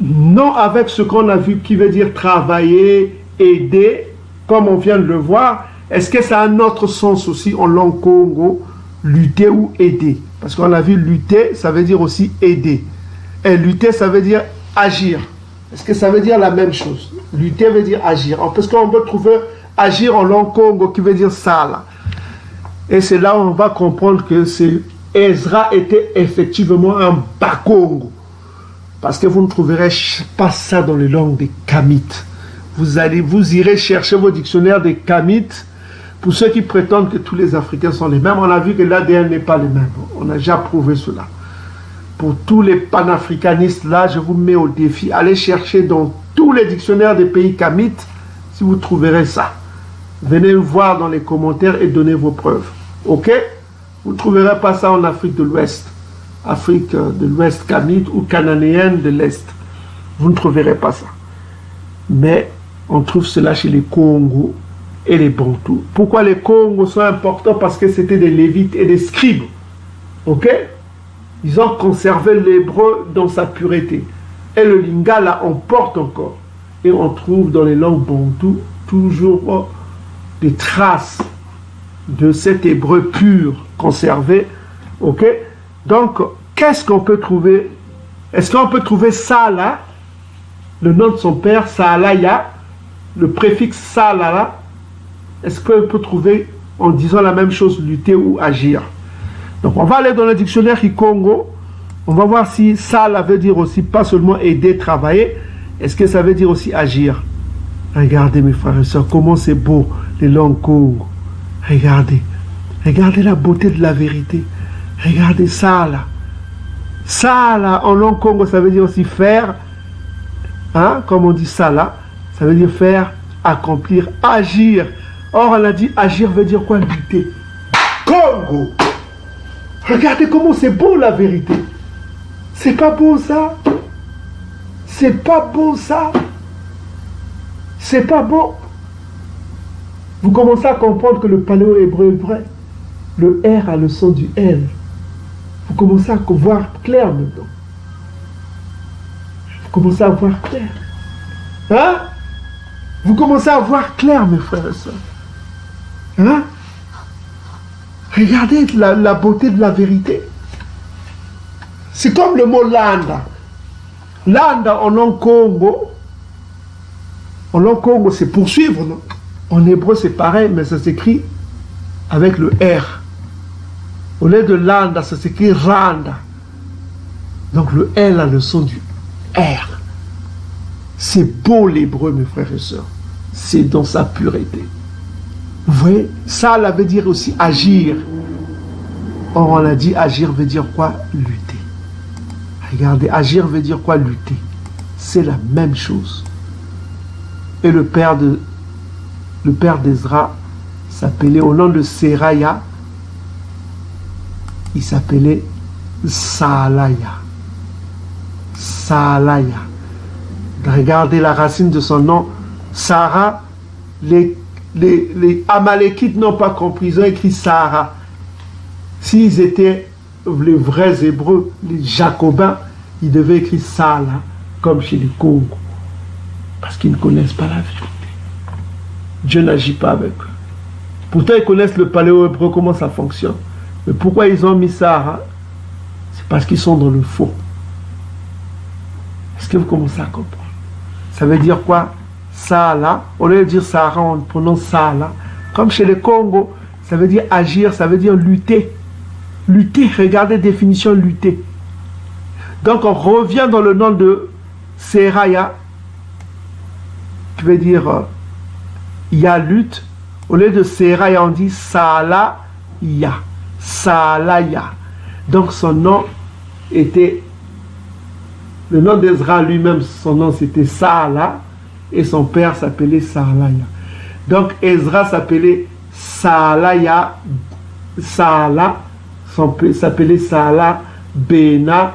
non avec ce qu'on a vu qui veut dire travailler, aider, comme on vient de le voir? Est-ce que ça a un autre sens aussi en langue Congo, lutter ou aider? Parce qu'on a vu lutter, ça veut dire aussi aider. Et lutter, ça veut dire agir. Est-ce que ça veut dire la même chose? Lutter veut dire agir. Parce qu'on peut trouver agir en langue Congo qui veut dire Sala. Et c'est là où on va comprendre que Ezra était effectivement un Bakongo. Parce que vous ne trouverez pas ça dans les langues des Kamites. Vous irez chercher vos dictionnaires des Kamites. Pour ceux qui prétendent que tous les Africains sont les mêmes, on a vu que l'ADN n'est pas le même. On a déjà prouvé cela. Pour tous les panafricanistes là, je vous mets au défi. Allez chercher dans tous les dictionnaires des pays Kamites si vous trouverez ça. Venez voir dans les commentaires et donnez vos preuves. Ok? Vous ne trouverez pas ça en Afrique de l'Ouest. Afrique de l'Ouest Kamite ou cananéenne de l'Est. Vous ne trouverez pas ça. Mais on trouve cela chez les Congos et les Bantous. Pourquoi les Congos sont importants? Parce que c'était des Lévites et des scribes. Ok? Ils ont conservé l'hébreu dans sa pureté. Et le lingala, on porte encore. Et on trouve dans les langues bantoues toujours des traces de cet hébreu pur conservé. Ok? Donc, qu'est-ce qu'on peut trouver? Est-ce qu'on peut trouver Sala, le nom de son père, Salaya, le préfixe Salala? Est-ce qu'on peut trouver en disant la même chose, lutter ou agir? Donc on va aller dans le dictionnaire Kikongo, on va voir si Sala veut dire aussi pas seulement aider, travailler, est-ce que ça veut dire aussi agir? Regardez mes frères et sœurs, comment c'est beau les langues Congo. Regardez la beauté de la vérité. Regardez ça là. Ça là, en langue Congo, ça veut dire aussi faire. Hein, comme on dit ça là, ça veut dire faire, accomplir, agir. Or, on a dit agir veut dire quoi? Lutter. Congo! Regardez comment c'est beau la vérité. C'est pas beau ça? C'est pas beau ça? C'est pas beau? Vous commencez à comprendre que le paléo-hébreu est vrai. Le R a le son du L. Vous commencez à voir clair maintenant. Vous commencez à voir clair. Hein? Vous commencez à voir clair, mes frères et sœurs. Hein? Regardez la beauté de la vérité. C'est comme le mot landa. Landa en langue Congo. En langue Congo, c'est poursuivre, non? En hébreu, c'est pareil, mais ça s'écrit avec le R. Au lieu de landa, ça s'écrit randa. Donc le L a le son du R. C'est beau l'hébreu, mes frères et sœurs. C'est dans sa pureté. Vous voyez, ça veut dire aussi agir. Or, on a dit agir veut dire quoi? Lutter. Regardez, agir veut dire quoi? Lutter. C'est la même chose. Et le père d'Ezra s'appelait, au nom de Seraya, il s'appelait Saalaya. Saalaya. Regardez la racine de son nom. Sarah, les Amalékites n'ont pas compris, ils ont écrit Sarah. S'ils étaient les vrais Hébreux, les Jacobins, ils devaient écrire Sala, comme chez les Congo. Parce qu'ils ne connaissent pas la vérité. Dieu n'agit pas avec eux. Pourtant, ils connaissent le paléo-hébreu, comment ça fonctionne. Mais pourquoi ils ont mis Sarah? C'est parce qu'ils sont dans le faux. Est-ce que vous commencez à comprendre? Ça veut dire quoi? Sala, au lieu de dire Sarah, on prononce Sala. Comme chez les Congo, ça veut dire agir, ça veut dire lutter. Lutter, regardez définition lutter. Donc on revient dans le nom de Seraya, qui veut dire il y a lutte. Au lieu de Seraya, on dit Salaya. Salaya. Donc son nom était, le nom d'Ezra lui-même, son nom c'était Sala, et son père s'appelait Salaya. Donc Ezra s'appelait Salaya, Sala, son père s'appelait Sala, Bena,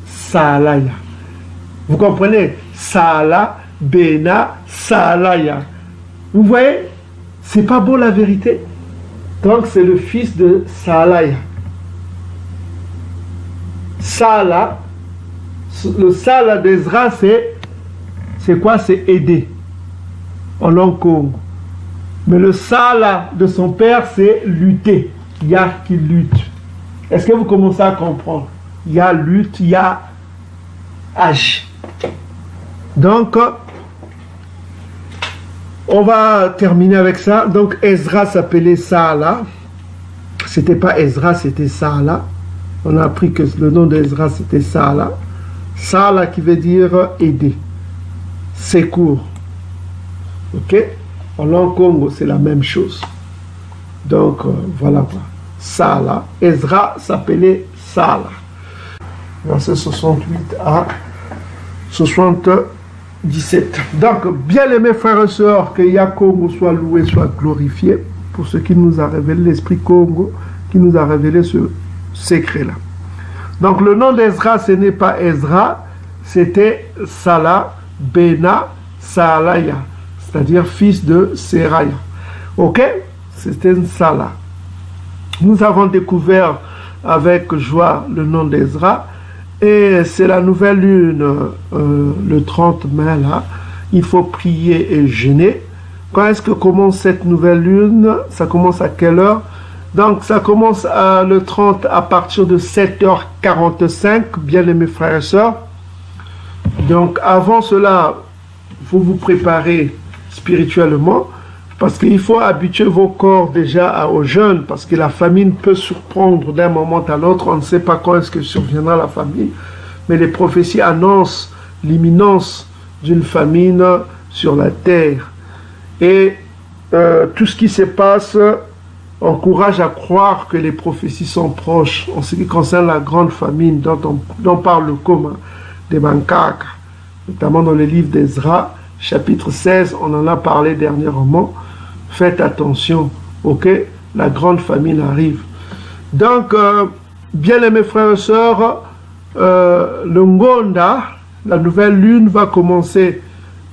Salaya. Vous comprenez? Sala, Bena, Salaya. Vous voyez? C'est pas beau la vérité? Donc c'est le fils de Salaya. Sala, le Sala d'Ezra, c'est quoi? C'est aider en langue Congo. Mais le Sala de son père, c'est lutter. Il y a qui lutte. Est-ce que vous commencez à comprendre? Il y a lutte, il y a âge. Donc, on va terminer avec ça. Donc, Ezra s'appelait Sala. C'était pas Ezra, c'était Sala. On a appris que le nom d'Ezra, c'était Sala. Sala qui veut dire aider. Secours. Ok? En langue Congo, c'est la même chose. Donc, voilà. Sala. Ezra s'appelait Sala. Verset 68 à 77. Donc, bien aimés frères et sœurs, que Yah Congo soit loué, soit glorifié, pour ce qui nous a révélé, l'Esprit Congo, qui nous a révélé ce secret-là. Donc, le nom d'Ezra, ce n'est pas Ezra, c'était Sala, Bena, Salaya, c'est-à-dire fils de Seraya. Ok? C'était une Sala. Nous avons découvert avec joie le nom d'Ezra, et c'est la nouvelle lune, le 30 mai là. Il faut prier et jeûner. Quand est-ce que commence cette nouvelle lune? Ça commence à quelle heure? Donc ça commence le 30 à partir de 7h45, bien aimés frères et sœurs. Donc avant cela, il faut vous préparer spirituellement, parce qu'il faut habituer vos corps déjà au jeûne, parce que la famine peut surprendre d'un moment à l'autre. On ne sait pas quand est-ce que surviendra la famine, mais les prophéties annoncent l'imminence d'une famine sur la terre. Et tout ce qui se passe encourage à croire que les prophéties sont proches en ce qui concerne la grande famine dont parle le commun des Mankaka, notamment dans le livre d'Ezra, chapitre 16, on en a parlé dernièrement. Faites attention, ok? La grande famine arrive. Donc, bien aimés frères et sœurs, le Ngonda, la nouvelle lune, va commencer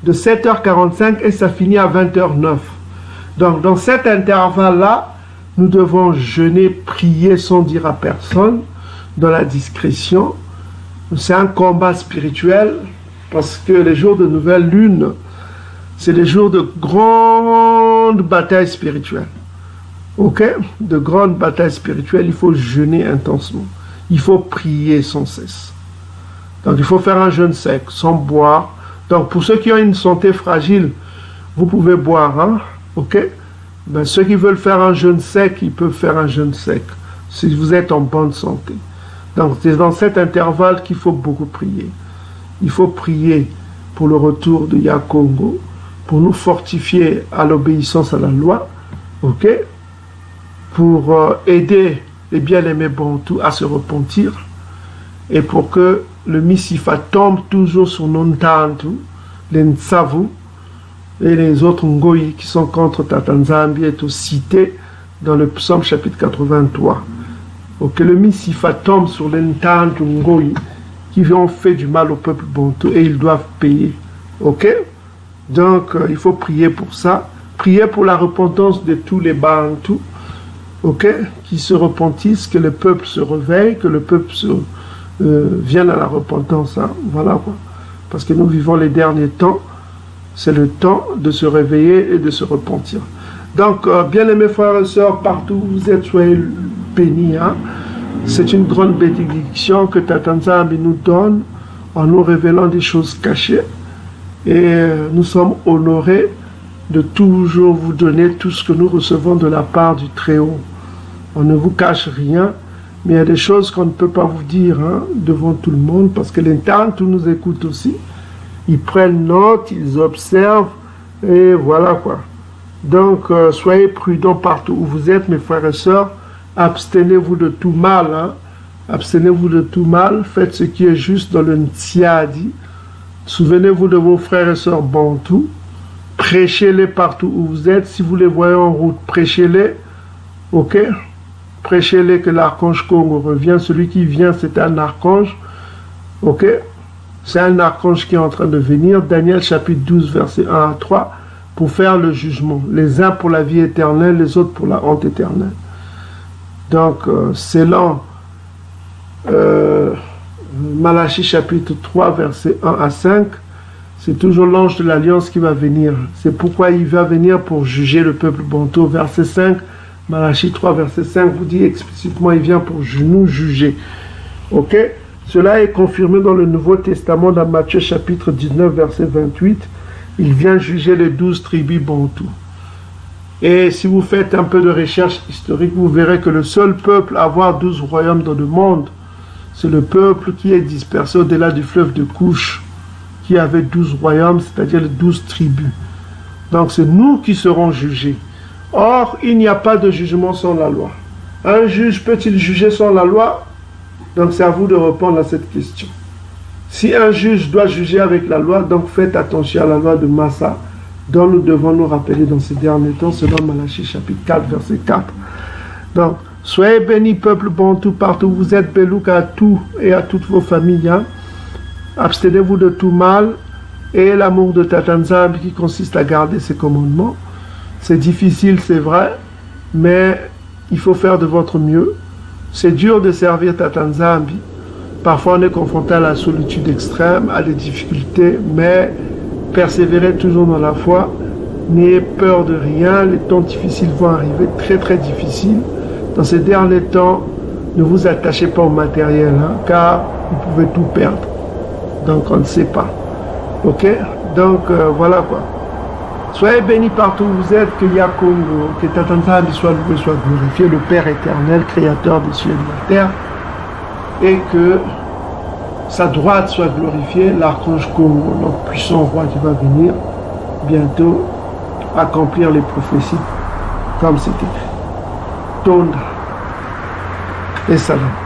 de 7h45 et ça finit à 20h09. Donc, dans cet intervalle-là, nous devons jeûner, prier sans dire à personne, dans la discrétion. C'est un combat spirituel parce que les jours de nouvelle lune, c'est les jours de grande bataille spirituelle. Ok? De grande bataille spirituelle, il faut jeûner intensement. Il faut prier sans cesse. Donc, il faut faire un jeûne sec, sans boire. Donc, pour ceux qui ont une santé fragile, vous pouvez boire, hein? Ok? Ben, ceux qui veulent faire un jeûne sec, ils peuvent faire un jeûne sec, si vous êtes en bonne santé. Donc, c'est dans cet intervalle qu'il faut beaucoup prier. Il faut prier pour le retour de Yakongo, pour nous fortifier à l'obéissance à la loi, ok? Pour aider les bien-aimés Bantou à se repentir, et pour que le Missifa tombe toujours sur Nontantu, les Ntsavu, et les autres Ngoyi qui sont contre Tatanzambi est cité dans le psaume chapitre 83. Que le Missifa tombe sur les Ntantu Ngoyi qui ont fait du mal au peuple Bantou et ils doivent payer. Ok? Donc il faut prier pour ça. Prier pour la repentance de tous les Bantous. Ok? Qui se repentissent, que le peuple se réveille, que le peuple vienne à la repentance. Hein? Voilà quoi. Parce que nous vivons les derniers temps. C'est le temps de se réveiller et de se repentir. Donc, bien-aimés frères et sœurs, partout où vous êtes, soyez bénis. Hein? C'est une grande bénédiction que Tatanzambi nous donne en nous révélant des choses cachées. Et nous sommes honorés de toujours vous donner tout ce que nous recevons de la part du Très-Haut. On ne vous cache rien, mais il y a des choses qu'on ne peut pas vous dire hein, devant tout le monde parce que l'interne, tout nous écoute aussi. Ils prennent note, ils observent, et voilà quoi. Donc, soyez prudents partout où vous êtes, mes frères et sœurs. Abstenez-vous de tout mal. Hein. Abstenez-vous de tout mal. Faites ce qui est juste dans le Ntiadi. Souvenez-vous de vos frères et sœurs Bantou. Prêchez-les partout où vous êtes. Si vous les voyez en route, prêchez-les. Ok? Prêchez-les que l'archange Congo revient. Celui qui vient, c'est un archange. Ok? C'est un archange qui est en train de venir, Daniel chapitre 12, verset 1 à 3, pour faire le jugement. Les uns pour la vie éternelle, les autres pour la honte éternelle. Donc, selon Malachie chapitre 3, verset 1 à 5, c'est toujours l'ange de l'Alliance qui va venir. C'est pourquoi il va venir pour juger le peuple Bantou. Verset 5, Malachie 3, verset 5, vous dit explicitement, il vient pour nous juger. Ok? Cela est confirmé dans le Nouveau Testament, dans Matthieu chapitre 19, verset 28. Il vient juger les 12 tribus Bantou. Et si vous faites un peu de recherche historique, vous verrez que le seul peuple à avoir 12 royaumes dans le monde, c'est le peuple qui est dispersé au-delà du fleuve de Couche, qui avait 12 royaumes, c'est-à-dire les 12 tribus. Donc c'est nous qui serons jugés. Or, il n'y a pas de jugement sans la loi. Un juge peut-il juger sans la loi? Donc c'est à vous de répondre à cette question. Si un juge doit juger avec la loi, donc faites attention à la loi de Massa, dont nous devons nous rappeler dans ces derniers temps, selon Malachie chapitre 4, verset 4. Donc, soyez bénis, peuple Bantou, partout où vous êtes, Belouk à tous et à toutes vos familles. Hein. Abstenez-vous de tout mal et l'amour de Tatanzambi qui consiste à garder ses commandements. C'est difficile, c'est vrai, mais il faut faire de votre mieux. C'est dur de servir Tatanzambi. Parfois, on est confronté à la solitude extrême, à des difficultés, mais persévérez toujours dans la foi. N'ayez peur de rien. Les temps difficiles vont arriver, très très difficiles. Dans ces derniers temps, ne vous attachez pas au matériel, hein, car vous pouvez tout perdre. Donc, on ne sait pas. Ok? Donc, voilà quoi. Soyez bénis partout où vous êtes, que Yakongo, que Tatanzambi soit loué, soit glorifié, le Père éternel, créateur des cieux et de la terre, et que sa droite soit glorifiée, l'archange Congo, notre puissant roi qui va venir bientôt accomplir les prophéties comme c'était. Katonda. Esalamu.